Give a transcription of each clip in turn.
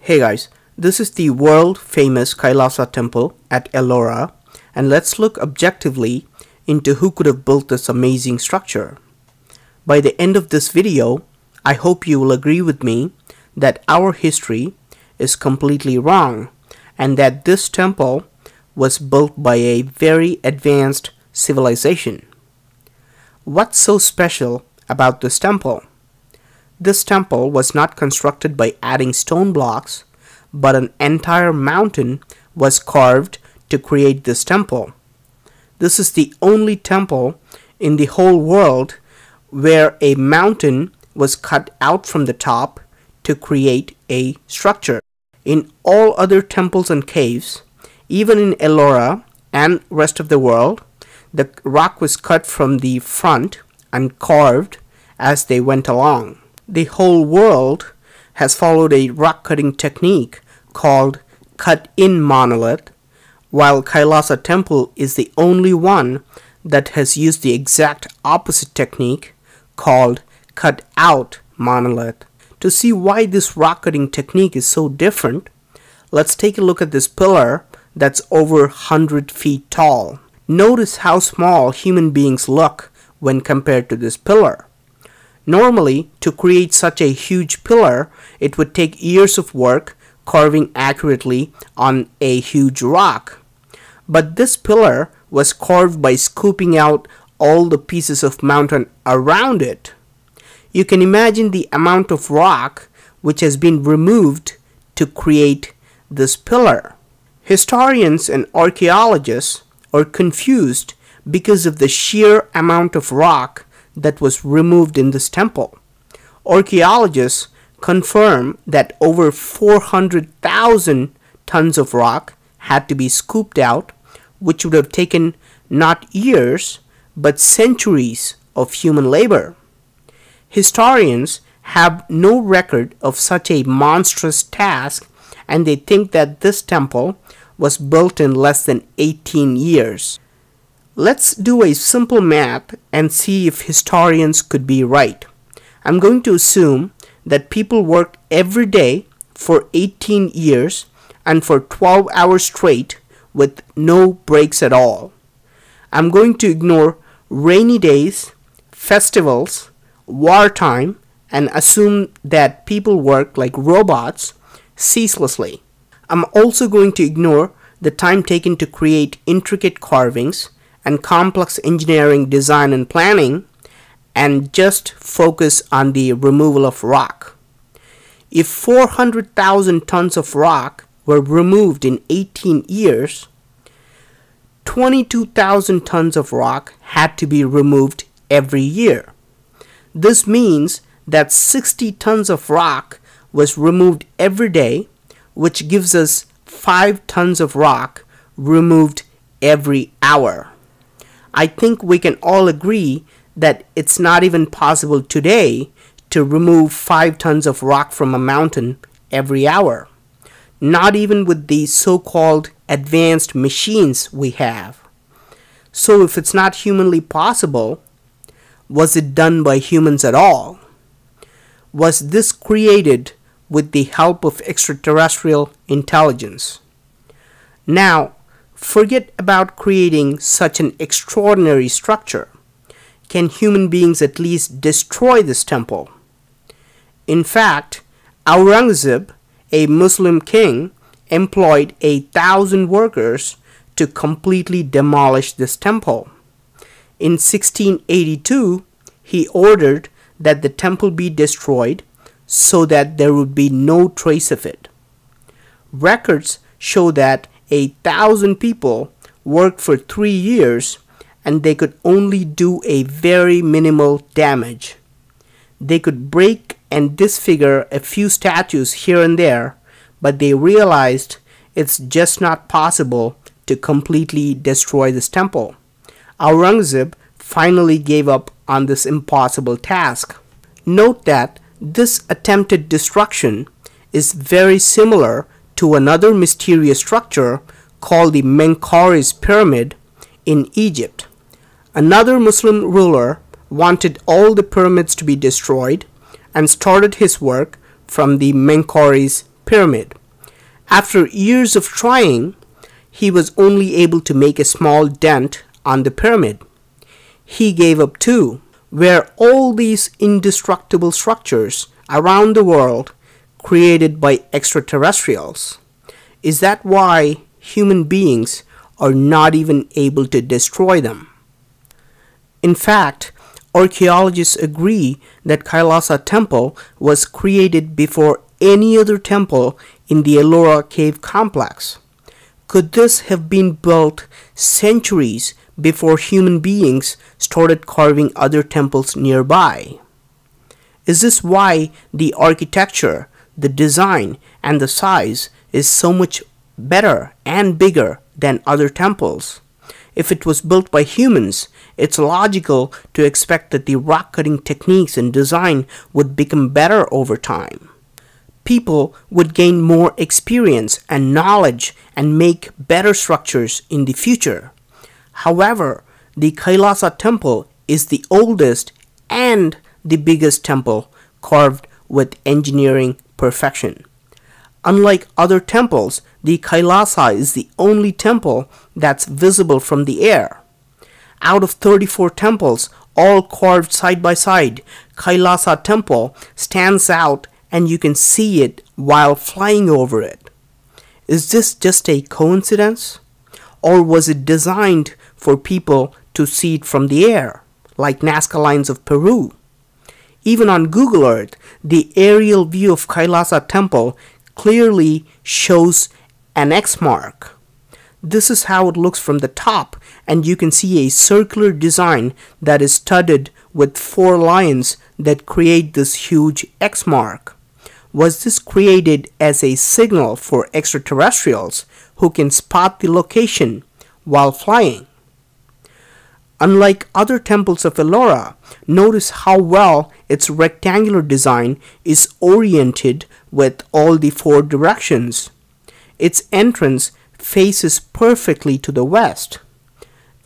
Hey guys, this is the world famous Kailasa temple at Ellora, and let's look objectively into who could have built this amazing structure. By the end of this video, I hope you will agree with me that our history is completely wrong and that this temple was built by a very advanced civilization. What's so special about this temple? This temple was not constructed by adding stone blocks, but an entire mountain was carved to create this temple. This is the only temple in the whole world where a mountain was cut out from the top to create a structure. In all other temples and caves, even in Ellora and rest of the world, the rock was cut from the front and carved as they went along. The whole world has followed a rock cutting technique called cut-in monolith, while Kailasa temple is the only one that has used the exact opposite technique called cut-out monolith. To see why this rock cutting technique is so different, let's take a look at this pillar that's over 100 feet tall. Notice how small human beings look when compared to this pillar. Normally, to create such a huge pillar, it would take years of work carving accurately on a huge rock. But this pillar was carved by scooping out all the pieces of mountain around it. You can imagine the amount of rock which has been removed to create this pillar. Historians and archaeologists are confused because of the sheer amount of rock that was removed in this temple. Archaeologists confirm that over 400,000 tons of rock had to be scooped out, which would have taken not years but centuries of human labor. Historians have no record of such a monstrous task, and they think that this temple was built in less than 18 years. Let's do a simple math and see if historians could be right. I'm going to assume that people worked every day for 18 years and for 12 hours straight with no breaks at all. I'm going to ignore rainy days, festivals, wartime, and assume that people work like robots ceaselessly. I'm also going to ignore the time taken to create intricate carvings and complex engineering design and planning, and just focus on the removal of rock. If 400,000 tons of rock were removed in 18 years, 22,000 tons of rock had to be removed every year. This means that 60 tons of rock was removed every day, which gives us 5 tons of rock removed every hour. I think we can all agree that it's not even possible today to remove 5 tons of rock from a mountain every hour. Not even with the so-called advanced machines we have. So if it's not humanly possible, was it done by humans at all? Was this created with the help of extraterrestrial intelligence? Now, forget about creating such an extraordinary structure. Can human beings at least destroy this temple? In fact, Aurangzeb, a Muslim king, employed 1,000 workers to completely demolish this temple. In 1682, he ordered that the temple be destroyed so that there would be no trace of it. Records show that 1,000 people worked for 3 years and they could only do a very minimal damage. They could break and disfigure a few statues here and there, but they realized it's just not possible to completely destroy this temple. Aurangzeb finally gave up on this impossible task. Note that this attempted destruction is very similar to another mysterious structure called the Menkaures pyramid in Egypt. Another Muslim ruler wanted all the pyramids to be destroyed and started his work from the Menkaures pyramid. After years of trying, he was only able to make a small dent on the pyramid. He gave up too. Were all these indestructible structures around the world created by extraterrestrials? Is that why human beings are not even able to destroy them? In fact, archaeologists agree that Kailasa temple was created before any other temple in the Ellora cave complex. Could this have been built centuries before human beings started carving other temples nearby? Is this why the architecture, the design, and the size is so much better and bigger than other temples? If it was built by humans, it's logical to expect that the rock cutting techniques and design would become better over time. People would gain more experience and knowledge and make better structures in the future. However, the Kailasa temple is the oldest and the biggest temple carved with engineering perfection. Unlike other temples, the Kailasa is the only temple that's visible from the air. Out of 34 temples, all carved side by side, Kailasa temple stands out and you can see it while flying over it. Is this just a coincidence? Or was it designed for people to see it from the air, like Nazca Lines of Peru? Even on Google Earth, the aerial view of Kailasa temple clearly shows an X mark. This is how it looks from the top, and you can see a circular design that is studded with 4 lions that create this huge X mark. Was this created as a signal for extraterrestrials who can spot the location while flying? Unlike other temples of Ellora, notice how well its rectangular design is oriented with all the 4 directions. Its entrance faces perfectly to the west.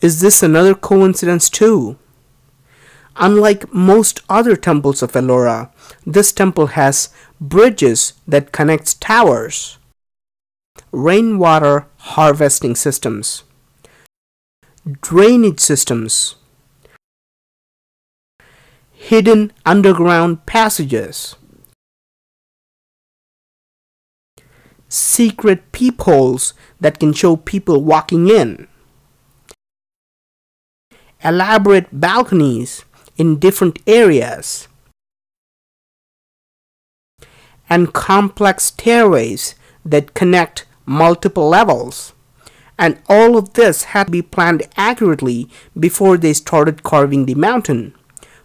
Is this another coincidence too? Unlike most other temples of Ellora, this temple has bridges that connect towers, rainwater harvesting systems, drainage systems, hidden underground passages, secret peepholes that can show people walking in, elaborate balconies in different areas, and complex stairways that connect multiple levels. And all of this had to be planned accurately before they started carving the mountain.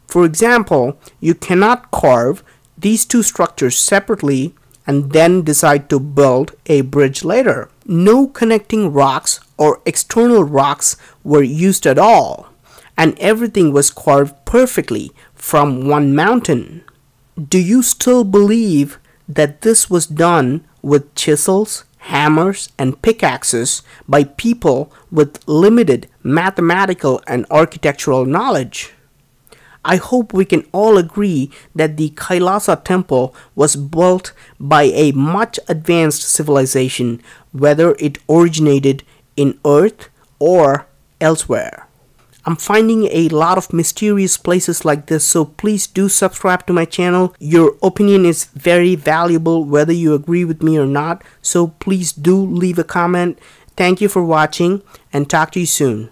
For example, you cannot carve these 2 structures separately and then decide to build a bridge later. No connecting rocks or external rocks were used at all, and everything was carved perfectly from one mountain. Do you still believe that this was done with chisels, hammers, and pickaxes by people with limited mathematical and architectural knowledge? I hope we can all agree that the Kailasa temple was built by a much advanced civilization, whether it originated in Earth or elsewhere. I'm finding a lot of mysterious places like this, so please do subscribe to my channel. Your opinion is very valuable whether you agree with me or not, so please do leave a comment. Thank you for watching and talk to you soon.